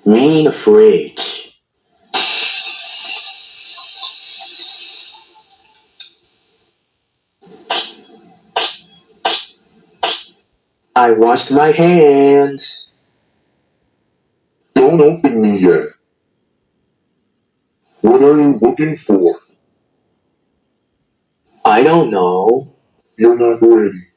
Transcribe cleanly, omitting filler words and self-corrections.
Mean fridge. I washed my hands. Don't open me yet. What are you looking for? I don't know. You're not ready.